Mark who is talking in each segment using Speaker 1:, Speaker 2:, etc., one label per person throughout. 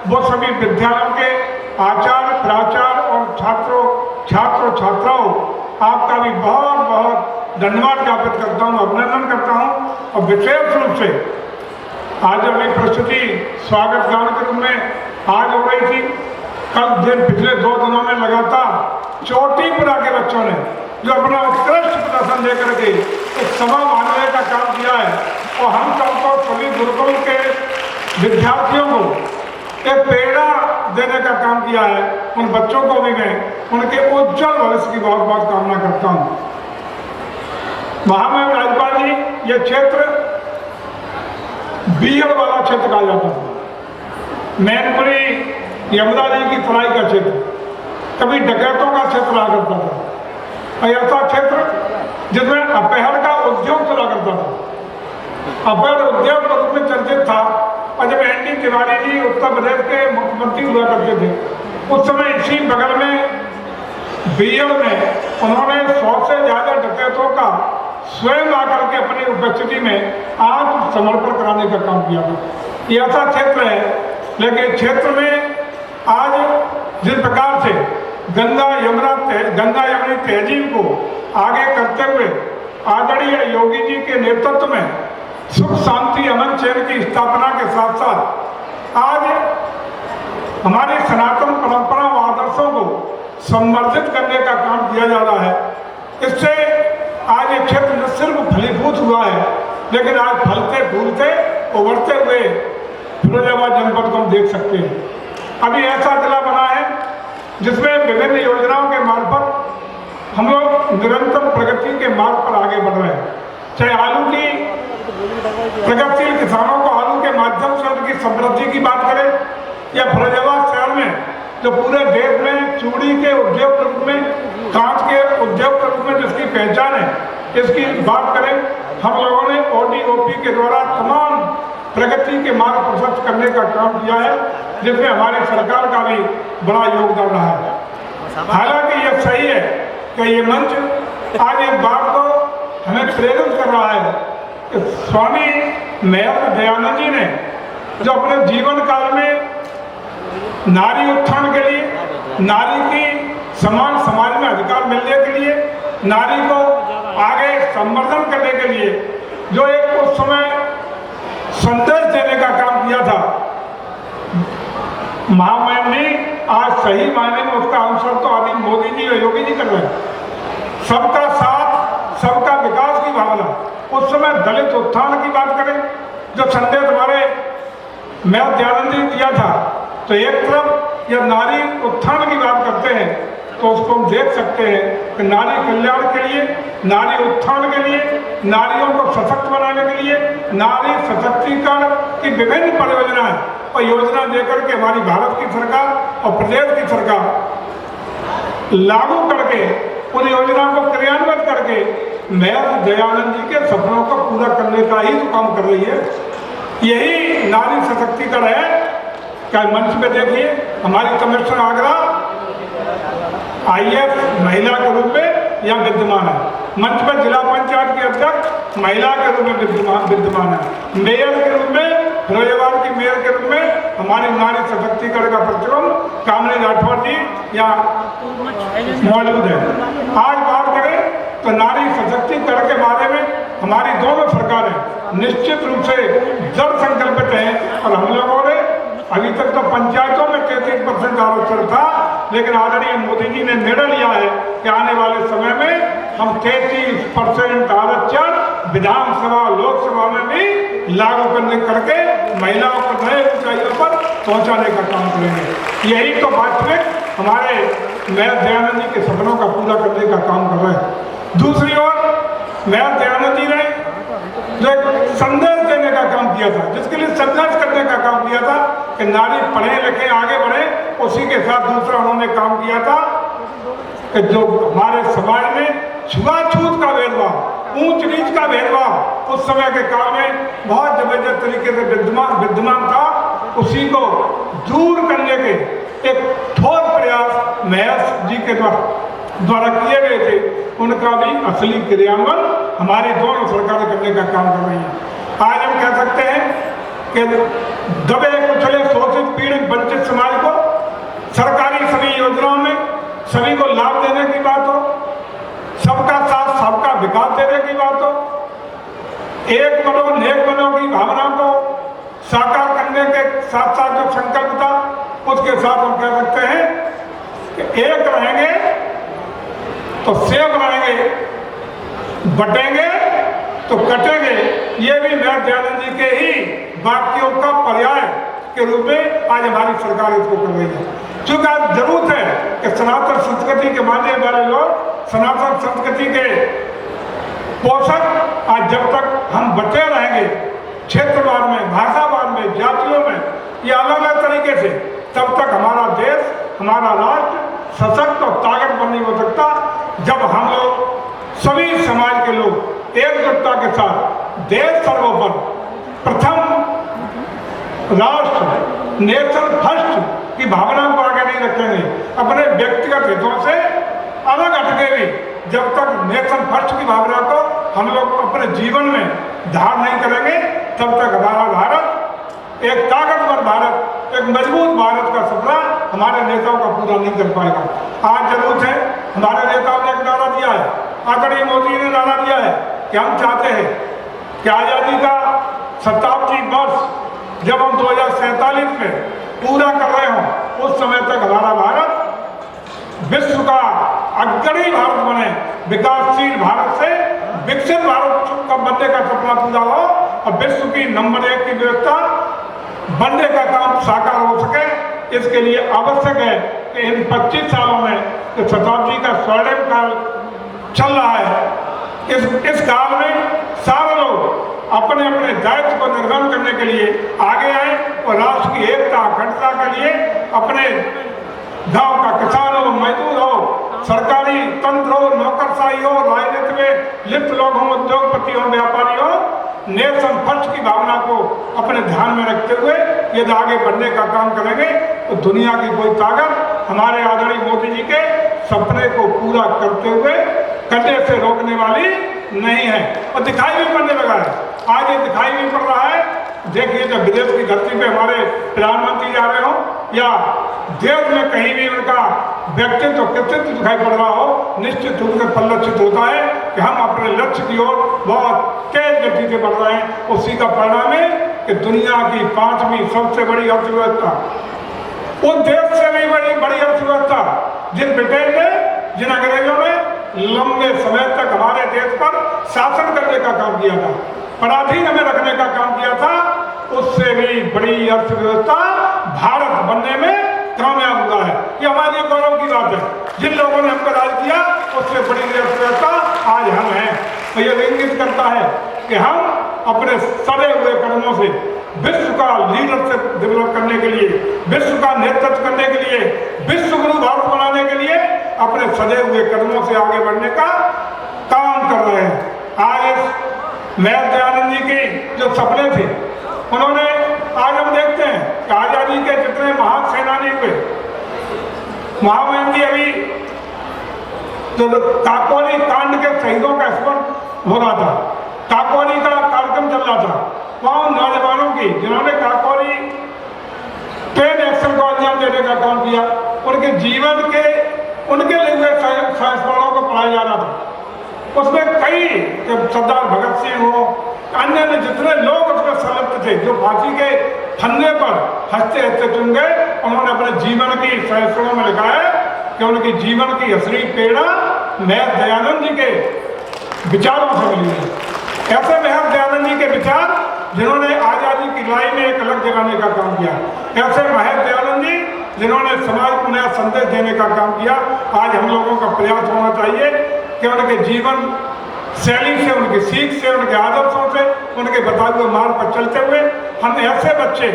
Speaker 1: वो सभी विद्यालयों के आचार्य, प्राचार्य और छात्राओं आपका भी बहुत बहुत धन्यवाद ज्ञापित करता हूँ, अभिनंदन करता हूँ। और विशेष रूप से आज अपनी प्रस्तुति स्वागत गान के रूप में आज हो रही थी। कल पिछले 2 दिनों में लगातार चोटीपुरा के बच्चों ने जो अपना उत्कृष्ट प्रदर्शन लेकर के एक सभा मानने का काम किया है, और हम सबको सभी गुरुकुल के विद्यार्थियों को एक प्रेरणा देने का काम किया है। उन बच्चों को भी मैं उनके उज्जवल भविष्य की बहुत बहुत कामना करता हूँ। महामहिम राज्यपाल जी, ये क्षेत्र बीहड़ वाला क्षेत्र कहा जाता था, मैनपुरी यमुना जी की तराई का क्षेत्र, कभी डकैतों का क्षेत्र रहा करता था। ऐसा क्षेत्र जिसमें अपहरण का उद्योग चला करता था, अपहरण उद्योग के रूप में चर्चित था। और जब एन.डी. तिवारी जी उत्तर प्रदेश के मुख्यमंत्री हुआ करते थे, उस समय इसी बगल में बीहड़ में उन्होंने 100 से ज़्यादा डकैतों का स्वयं आकर के अपनी उपस्थिति में आत्मसमर्पण कराने का काम किया था। ये ऐसा क्षेत्र है, लेकिन क्षेत्र में आज जिस प्रकार से गंगा यमुनी तहजीब को आगे करते हुए आदरणीय योगी जी के नेतृत्व में सुख शांति अमन चैन की स्थापना के साथ साथ आज हमारी सनातन परंपरा व आदर्शों को संवर्धित करने का काम किया जा रहा है। इससे आज ये क्षेत्र न सिर्फ फलीभूत हुआ है, लेकिन आज फलते फूलते उभरते हुए फिरोजाबाद जनपद को हम देख सकते हैं। अभी ऐसा जिला बना है जिसमें विभिन्न योजनाओं के मार्फत हम लोग निरंतर प्रगति के मार्ग पर आगे बढ़ रहे हैं। चाहे आलू की प्रगतिशील किसानों को आलू के माध्यम से उनकी समृद्धि की बात करें, या फिरोजाबाद शहर में जो पूरे देश में चूड़ी के उद्योग के रूप में, कांच के उद्योग के रूप में जिसकी पहचान है, इसकी बात करें, हम लोगों ने ODOP के द्वारा तमाम प्रगति के मार्ग प्रशस्त करने का काम किया है, जिसमें हमारी सरकार का भी बड़ा योगदान रहा है। हालांकि यह सही है कि ये मंच आज एक बात को हमें प्रेरित कर रहा है कि स्वामी महर्षि दयानंद जी ने जो अपने जीवन काल में नारी उत्थान के लिए, नारी की समान समाज में अधिकार मिलने के लिए, नारी को आगे संवर्धन करने के लिए जो एक उस समय संदेश देने का काम किया था, महामहिम ने आज सही मायने में उसका अनुसरण तो आदि मोदी जी और योगी जी कर रहे हैं। सबका साथ, सबका विकास की भावना, उस समय दलित उत्थान की बात करें, जो संदेश हमारे महर्षि दयानंद जी दिया था, तो एक तरफ यह नारी उत्थान की बात करते हैं, तो उसको हम देख सकते हैं कि नारी कल्याण के लिए, नारी उत्थान के लिए, नारियों को सशक्त बनाने के लिए, नारी सशक्तिकरण की विभिन्न परियोजनाएं और योजना देकर के हमारी भारत की सरकार और प्रदेश की सरकार लागू करके उन योजनाओं को क्रियान्वित करके महर्षि दयानंद जी के सपनों को पूरा करने का ही तो काम कर रही है। यही नारी सशक्तिकरण है। क्या मंच में देखिए, हमारी कमिश्नर आगरा IAS महिला के रूप में यहाँ विद्यमान है, मंच पर जिला पंचायत की अध्यक्ष महिला के रूप में विद्यमान है, मेयर के रूप में, फिरोजाबाद की मेयर के रूप में हमारी नारी सशक्तिकरण का प्रतिनिधि कामनी राठौर जी यहाँ मौजूद है। आज बात करें तो नारी सशक्तिकरण के बारे में हमारी दोनों सरकारें निश्चित रूप से दृढ़ संकल्पित हैं, और हम लोगों ने अभी तक तो पंचायतों में 33% आरक्षण था, लेकिन आदरणीय मोदी जी ने निर्णय लिया है कि आने वाले समय में हम 33% आरक्षण विधानसभा लोकसभा में भी लागू करके महिलाओं को नए ऊंचाइयों पर पहुंचाने का काम करेंगे। यही तो वास्तविक हमारे महर्षि दयानंद जी के सपनों का पूरा करने का काम कर रहे हैं। दूसरी ओर महर्षि दयानंद जी ने जो एक संदेश देने का काम किया था, जिसके लिए संघर्ष करने का काम किया था कि नारी पढ़े लिखे आगे बढ़े, उसी के साथ दूसरा उन्होंने काम किया था कि जो हमारे समाज में छुआछूत का भेदभाव, ऊंच नीच का भेदभाव उस समय के काल में बहुत जबरदस्त तरीके से विद्यमान था, उसी को दूर करने के एक ठोस प्रयास महर्षि जी के द्वारा किए गए थे। उनका भी असली क्रियान्वयन हमारी दोनों सरकारें करने का काम कर रही हैं। आज हम कह सकते हैं कि दबे कुचले शोषित पीड़ित वंचित सभी को लाभ देने की बात हो, सबका साथ सबका विकास देने की बात हो, एक मनो नेक मनो की भावना को साकार करने के साथ साथ जो संकल्प था उसके साथ हम कह सकते हैं कि एक रहेंगे तो सेब रहेंगे, बटेंगे तो कटेंगे। ये भी महर्षि दयानंद जी के ही वाक्यों का पर्याय के रूप में आज हमारी सरकार इसको कर रही है। क्योंकि आज जरूरत है कि सनातन संस्कृति के मानने वाले लोग, सनातन संस्कृति के पोषक आज जब तक हम बटे रहेंगे क्षेत्रवाद में, भाषावाद में, जातियों में, ये अलग अलग तरीके से, तब तक हमारा देश, हमारा राष्ट्र सशक्त और ताकतवर नहीं हो सकता। जब हम लोग सभी समाज के लोग एकजुटता के साथ देश सर्वोपरि, प्रथम राष्ट्र, नेशन फर्स्ट की भावना को आगे नहीं रखेंगे, अपने व्यक्तिगत हितों से अलग हटके भी जब तक नेशन फर्स्ट की भावना को हम लोग अपने जीवन में धारण नहीं करेंगे, तब तक हमारा भारत एक ताकतवर भारत, एक मजबूत भारत का सपना हमारे नेताओं का पूरा नहीं कर पाएगा। आज जरूरत है, हमारे नेताओं ने एक नारा दिया है, आदरणीय मोदी ने नारा दिया है कि हम चाहते हैं कि आज़ादी का शताब्दी वर्ष जब हम 2047 में पूरा कर रहे हों, उस समय तक हमारा भारत विश्व का अग्रणी भारत बने, विकासशील भारत से विकसित भारत का बनने का सपना पूरा हो और विश्व की नंबर 1 की व्यवस्था बनने का काम साकार हो सके। इसके लिए आवश्यक है कि इन 25 सालों में जो शताब्दी का स्वर्णिम काल चल रहा है, इस काल में सारे लोग अपने अपने दायित्व को निर्वहन करने के लिए आगे आए और राष्ट्र की एकता अखंडता के लिए अपने गांव का किसान हो, मजदूर हो, सरकारी तंत्र हो, नौकरशाही हो, राजनीति में लिप्त लोग हों, उद्योगपति हो, व्यापारी हो, नेशन फर्स्ट की भावना को अपने ध्यान में रखते हुए यदि आगे बढ़ने का काम करेंगे तो दुनिया की कोई ताकत हमारे आदरणीय मोदी जी के सपने को पूरा करते हुए करने से रोकने वाली नहीं है। और दिखाई भी पड़ने लगा है, आज ये दिखाई भी पड़ रहा है। देखिए, जब विदेश की धरती पे हमारे प्रधानमंत्री जा रहे हो या देश में कहीं भी उनका व्यक्तित्व कृतित्व दिखाई पड़ रहा हो, निश्चित रूप से परिलक्षित होता है कि हम अपने लक्ष्य की ओर बहुत तेज गति से बढ़ रहे हैं। उसी का परिणाम है कि दुनिया की 5वीं सबसे बड़ी अर्थव्यवस्था, उस देश से भी बड़ी अर्थव्यवस्था, जिन ब्रिटेन ने, जिन अंग्रेजों ने लंबे समय तक हमारे देश पर शासन करने का काम किया था, पराधीन हमें रखने का काम किया था, उससे भी बड़ी अर्थव्यवस्था भारत बनने में कामयाब हुआ है। ये हमारे गौरव की बात है। जिन लोगों ने हम पर राज किया, उससे बड़ी अर्थव्यवस्था आज हम हैं। तो ये इंगित करता है कि हम अपने सड़े हुए कदमों से विश्व का लीडरशिप डेवलप करने के लिए, विश्व का नेतृत्व करने के लिए, विश्व गुरु भारत बनाने के लिए अपने सड़े हुए कदमों से आगे बढ़ने का काम कर रहे हैं। आज इस महर्षि दयानंद जी के जो सपने थे, उन्होंने, आज हम देखते हैं कि आजादी के जितने महान सेनानी हुए, महामहिम जी अभी जो काकोरी कांड के शहीदों का स्मरण हो रहा था, काकोरी का कार्यक्रम चल रहा था, वहाँ नौजवानों की जिन्होंने काकोरी ट्रेन एक्शन को अंजाम देने का काम किया, उनके जीवन के उनके लिए हुए संस्मरणों को पढ़ाया जा रहा था। उसमें कई सरदार भगत सिंह हो, अन्य जितने लोग उसमें संलिप्त थे, जो फांसी के फंदे पर हंसते हंसते चुन गए, उन्होंने अपने जीवन की संस्मरणों में लिखा है कि उनकी जीवन की असली प्रेरणा महर्षि दयानंद जी के विचारों से मिली है। ऐसे महर्षि दयानंद जी के विचार जिन्होंने आज़ादी की लड़ाई में एक अलग जगाने का काम किया, ऐसे महर्षि दयानंद जी जिन्होंने समाज को नया संदेश देने का काम किया। आज हम लोगों का प्रयास होना चाहिए कि उनके जीवन शैली से, उनकी सीख से, उनके आदर्शों से, उनके बताए हुए मार्ग पर चलते हुए हम ऐसे बच्चे,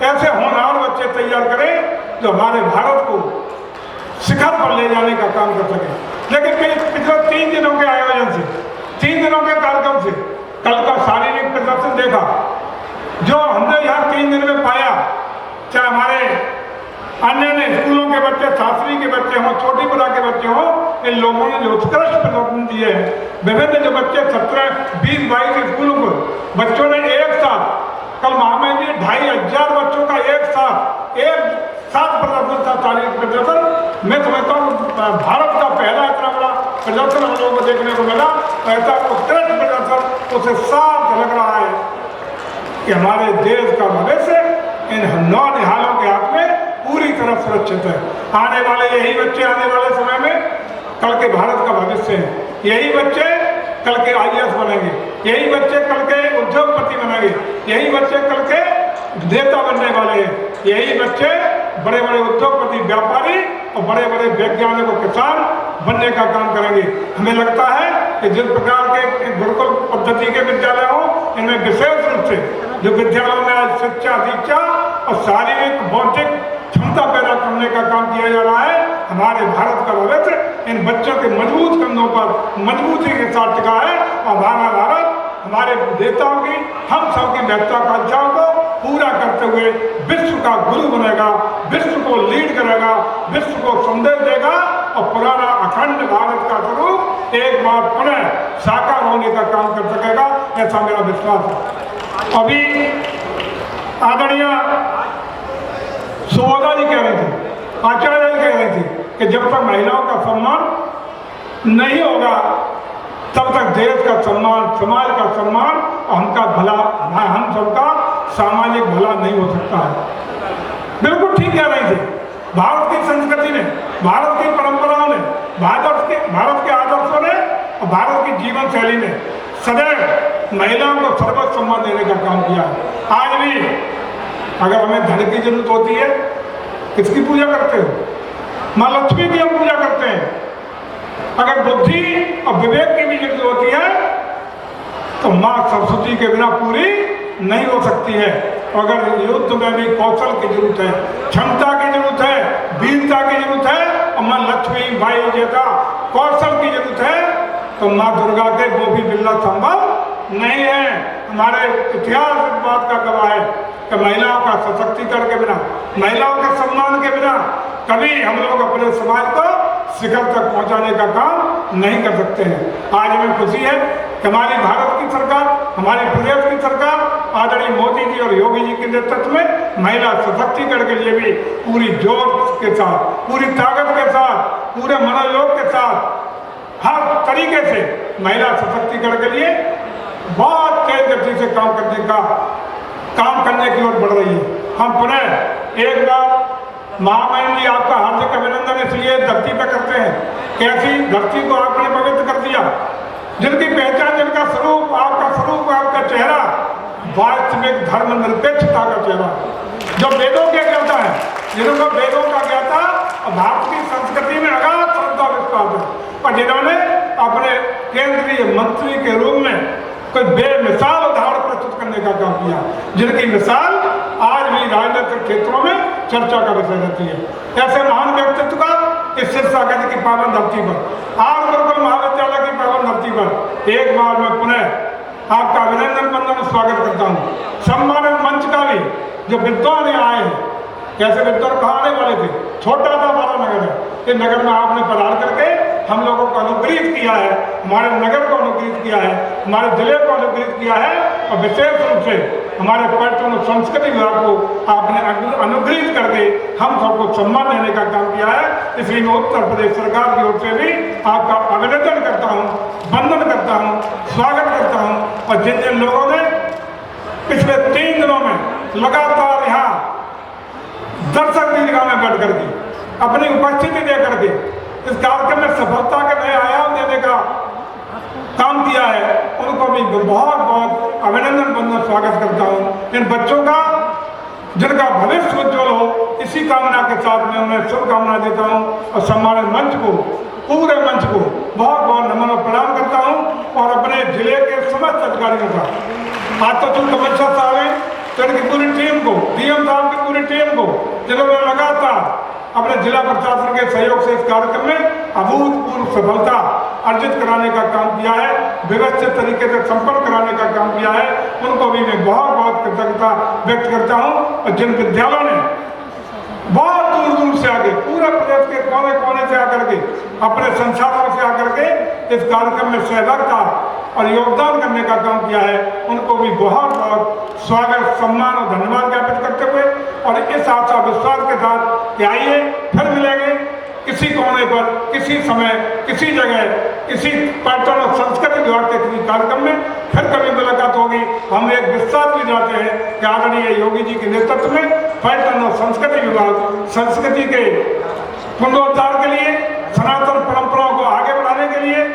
Speaker 1: ऐसे होनहार बच्चे तैयार करें जो हमारे भारत को शिखर पर ले जाने का काम कर सके। लेकिन पिछले 3 दिनों के आयोजन से, 3 दिनों के कार्यक्रम से, कल का शारीरिक प्रदर्शन देखा, जो हमने यहाँ 3 दिन में पाया, चाहे हमारे अन्य स्कूलों के बच्चे, शास्त्री के बच्चे हों, छोटी बुरा के बच्चे हों, इन लोगों ने जो उत्कृष्ट प्रदर्शन दिए हैं। विभिन्न जो बच्चे 17, 20, 22 स्कूलों को बच्चों ने एक साथ कल महामहिम जी 2500 बच्चों का एक साथ प्रदर्शन था, 40 प्रदर्शन। मैं समझता हूँ भारत का पहला इतना बड़ा प्रदर्शन हम लोगों को देखने को मिला। ऐसा उत्कृष्ट प्रदर्शन उसे साफ लग रहा है कि हमारे देश का भविष्य इन नौनिहालों के हाथ में पूरी तरह सुरक्षित है। आने वाले यही बच्चे आने वाले समय में कल के भारत का भविष्य है। यही बच्चे कल के IAS बनेंगे, यही बच्चे कल के उद्योगपति बनेंगे, यही बच्चे कल के नेता बनने वाले हैं, यही बच्चे बड़े बड़े उद्योगपति, व्यापारी और बड़े बड़े वैज्ञानिक और किसान बनने का काम करेंगे। हमें लगता है कि जिस प्रकार के गुरुकुल पद्धति के विद्यालय हो, इनमें विशेष रूप से जो विद्यालयों में आज शिक्षा, दीक्षा और शारीरिक बौद्धिक क्षमता पैदा करने का काम किया जा रहा है, हमारे भारत का भविष्य इन बच्चों के मजबूत कंधों पर मजबूती के साथ टिका है। और हमारा भारत हमारे नेताओं की, हम सब की महत्वाकांक्षाओं को पूरा करते हुए विश्व का गुरु बनेगा, विश्व को लीड करेगा, विश्व को संदेश देगा और पुराना अखंड भारत का स्वरूप एक बार पुनः साकार होने का काम कर सकेगा, ऐसा मेरा विश्वास है। अभी आदरणीय सुबोधा जी कह रहे थे, आचार्य जी कह रहे थे कि जब तक महिलाओं का सम्मान नहीं होगा तब तक देश का सम्मान, समाज का सम्मान और हमका भला, हम सबका सामाजिक भला नहीं हो सकता है। बिल्कुल ठीक कह रहे थे। भारत की संस्कृति ने, भारत की परंपराओं ने, भारत के आदर्शों ने और भारत की जीवन शैली ने सदैव महिलाओं को सर्वोच्च सम्मान देने का काम किया है। आज भी अगर हमें धन की जरूरत होती है, किसकी पूजा करते हो? माँ लक्ष्मी की हम पूजा करते हैं। अगर बुद्धि और विवेक की भी जरूरत होती है तो माँ सरस्वती के बिना पूरी नहीं हो सकती है। अगर युद्ध में भी कौशल की जरूरत है, क्षमता की जरूरत है, वीरता की जरूरत है और माँ लक्ष्मी भाई जैसा कौशल की जरूरत है तो माँ दुर्गा के वो भी बिल्ला संभव नहीं है। हमारे इतिहास इस बात का गवाह है कि महिलाओं का सशक्तिकरण के बिना, महिलाओं के सम्मान के बिना कभी हम लोग अपने समाज को शिखर तक पहुंचाने का काम नहीं कर सकते हैं। आज हमें खुशी है कि हमारी भारत की सरकार, हमारे प्रदेश की सरकार आदरणीय मोदी जी और योगी जी के नेतृत्व में महिला सशक्तिकरण के लिए भी पूरी जोर के साथ, पूरी ताकत के साथ, पूरे मनोयोग के साथ हर तरीके से महिला सशक्तिकरण के लिए बहुत तेज गति से काम करने की ओर बढ़ रही है। हम पुनः एक बार महामहिम जी आपका हार्दिक अभिनंदन इसलिए धरती पर करते हैं, कैसी धरती को आपने पवित्र कर दिया, जिनकी पहचान, जिनका स्वरूप, आपका चेहरा वास्तविक धर्मनिरपेक्षता का चेहरा, जो वेदों के ज्ञाता है, जिन्होंने वेदों का ज्ञाता और भारत की संस्कृति में अगाध श्रद्धा विश्वास है और जिन्होंने अपने केंद्रीय मंत्री के रूप में कोई बेमिसाल उदाहरण प्रस्तुत करने का काम किया, जिनकी मिसाल आज भी राजनीतिक क्षेत्रों में चर्चा का विषय रहती है। ऐसे महान व्यक्तित्व का इस शीर्षागत की पावन धरती पर, आज गुरुकुल महाविद्यालय की पावन धरती पर एक बार मैं पुनः आपका अभिनंदन बंदन स्वागत करता हूँ। सम्मानित मंच का भी जो विद्वान आए हैं, कैसे विद्वान कहाँ आने वाले थे, छोटा सा हमारा नगर है, इस नगर में आपने पधार करके हम लोगों को अनुग्रहित किया है, हमारे नगर को अनुग्रहित किया है, हमारे जिले को अनुग्रहित किया है और विशेष रूप से हमारे पर्यटन और संस्कृति विभाग को आपने अनुग्रहित करके हम सबको सम्मान देने का काम किया है। इसलिए मैं उत्तर प्रदेश सरकार की ओर से भी आपका अभिनंदन करता हूँ, वंदन करता हूँ, स्वागत करता हूँ। और जिन जिन लोगों ने पिछले 3 दिनों में लगातार यहाँ दर्शक दीर्घा में बैठ करके अपनी उपस्थिति दे करके इस कार्यक्रम में सफलता के नए आयाम देने का काम किया है, उनको भी बहुत बहुत अभिनंदन बंदन स्वागत करता हूँ। इन बच्चों का जिनका भविष्य उज्ज्वल हो, इसी कामना के साथ मैं उन्हें शुभकामना देता हूँ और सम्मानित मंच को, पूरे मंच को बहुत बहुत नमन और प्रणाम करता हूँ। और अपने जिले के समस्त अधिकारियों का, आज तो तुम कमिश्नर साहब हैं, तो इनकी पूरी टीम को, DM साहब की पूरी टीम को, जिन्होंने लगातार अपने जिला प्रशासन के सहयोग से इस कार्यक्रम में अभूतपूर्व सफलता अर्जित कराने का काम किया है, व्यवस्थित तरीके से संपन्न कराने का काम किया है, उनको भी मैं बहुत बहुत कृतज्ञता व्यक्त करता हूँ। और जिन विद्यालयों ने बहुत दूर दूर से आगे पूरे प्रदेश के कोने कोने से आकर के अपने संसाधनों से आकर के इस कार्यक्रम में सहभागिता और योगदान करने का काम किया है, उनको भी बहुत बहुत स्वागत, सम्मान और धन्यवाद ज्ञापित करते हुए और इस आशा विश्वास के साथ कि आइए फिर मिलेंगे किसी कोने पर, किसी समय, किसी जगह, किसी पर्यटन और संस्कृति विभाग के किसी कार्यक्रम में फिर कभी मुलाकात होगी। हम एक विश्वास भी जाते हैं कि आदरणीय योगी जी के नेतृत्व में पर्यटन और संस्कृति विभाग संस्कृति के पुनरुद्धार के लिए, सनातन परंपराओं को आगे बढ़ाने के लिए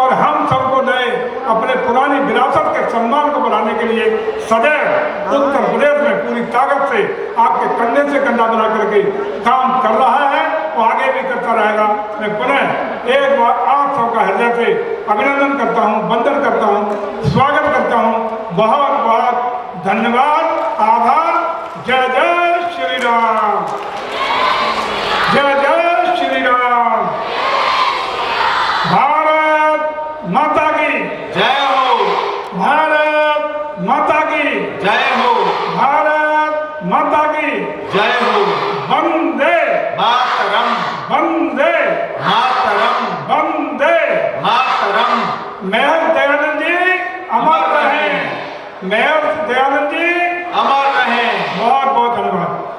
Speaker 1: और हम सबको नए अपने पुरानी विरासत के सम्मान को बढ़ाने के लिए सदैव उत्तर प्रदेश में पूरी ताकत से आपके कंधे से कंधा मिला करके काम कर रहा है और आगे भी करता रहेगा। मैं पुनः एक बार आप सबका हृदय से अभिनंदन करता हूँ, वंदन करता हूँ, स्वागत करता हूँ। बहुत बहुत धन्यवाद, आभार। जय जय श्री राम, जय जय श्री राम। भारत माता की
Speaker 2: जय हो,
Speaker 1: भारत माता की
Speaker 2: जय हो,
Speaker 1: भारत माता की
Speaker 2: जय हो।
Speaker 1: वंदे
Speaker 2: मातरम,
Speaker 1: वंदे
Speaker 2: मातरम,
Speaker 1: वंदे
Speaker 2: मातरम।
Speaker 1: मेयर दयानंद जी अमर रहें, मेयर दयानंद जी
Speaker 2: अमर रहें।
Speaker 1: बहुत बहुत धन्यवाद।